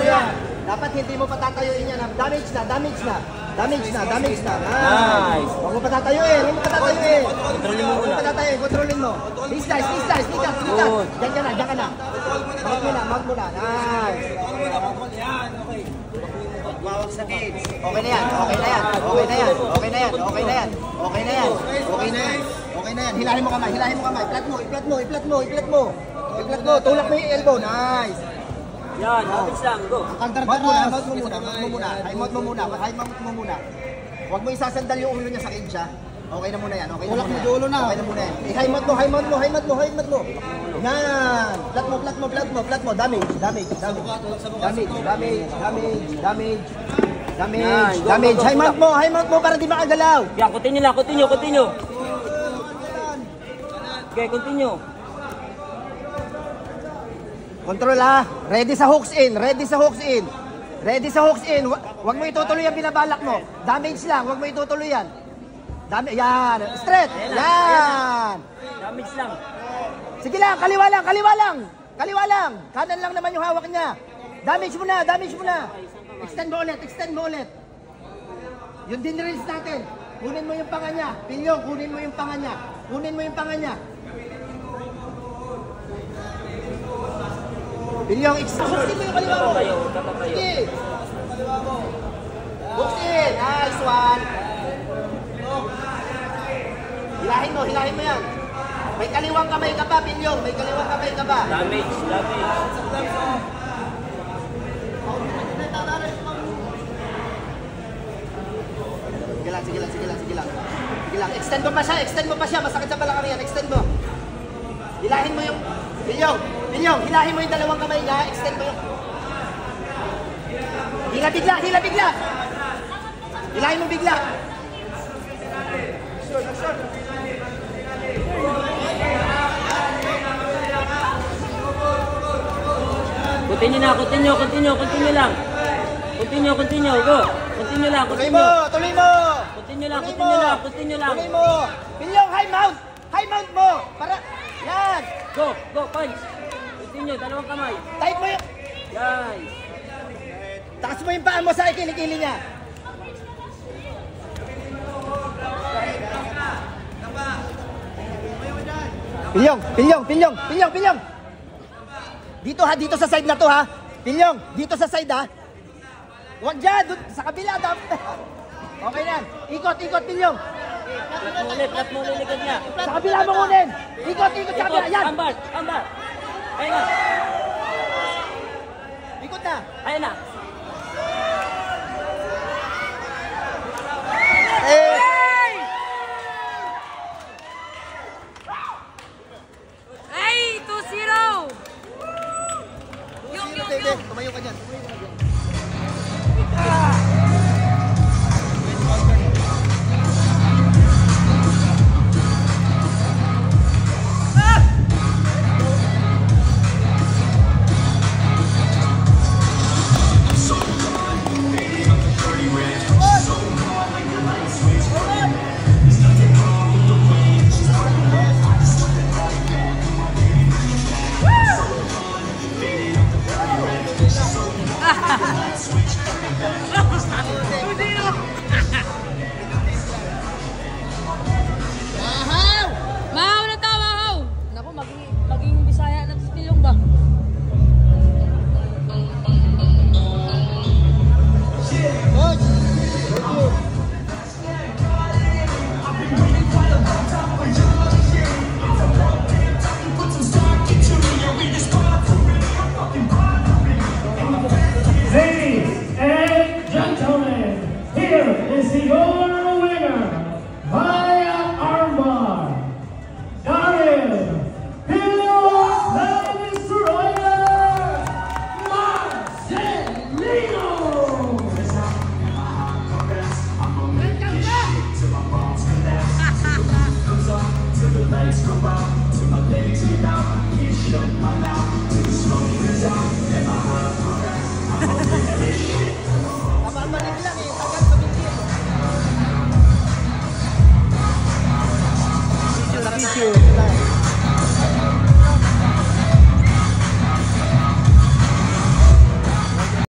yan. Dapat hindi mo patatayuin yan. Damage na. Nice. Huwag mo patatayuin. Kontrolin mo muna. Kontrolin mo. Slice. Diyan ka na. Mag muna. Nice. Okay na yan. Hilahin mo kamay. Iplat mo. Tulak mo yung elbow. Nice. Yan, mabilis lang. Go. High mount mo muna. Huwag mo isasandal yung ulo niya sa cage, ha? Okay na muna yan. Okay na muna yan. High mount mo. Yan. Flat mo. Damage. High mount mo para di makagalaw. Yan, continue. Okay, continue. Control, ha. Ready sa hooks in. Huwag mo itutuloy ang binabalak mo. Damage lang. Huwag mo itutuloy yan. Yan. Straight. Yan. Damage lang. Sige lang. Kaliwa lang. Kanan lang naman yung hawak niya. Damage mo na. Extend mo ulit. Yun din rinse natin. Kunin mo yung panga niya. Pilyong, kunin mo yung panga niya. Pilyong, extend mo yung kaliwa mo. Sige. Hooks in. Nice one. Hilahin mo yan. May kaliwang kamay ka pa, Pilyong. Damage. Sige lang. Extend mo pa siya. Masakit sa balakang yan. Extend mo. Hilahin mo yung... Pilyong, hilahin mo yung dalawang kamay niya. Extend mo yung... Hila bigla. Hilahin mo bigla. Continue lang. Go. Continue lang. Tuloy mo. Continue lang. Pilyong, high mount mo. Para... Yan. Go, punch. Continue, dalawang kamay. Tight mo yung... Yan. Taas mo yung paa mo sa kilikili niya. Pilyong. Dito sa side na to, ha. Pilyong, dito sa side, ha. Huwag dyan, sa kabila. Okay na. Ikot, Pilyong. Flat mo ulit likod niya. Sa kabila mo kunin. Ikot sa kabila. Yan. Ambar. Ayun na. Ikot na. Ayun na. Hey, 2-0. Yung. Tumayo ka dyan.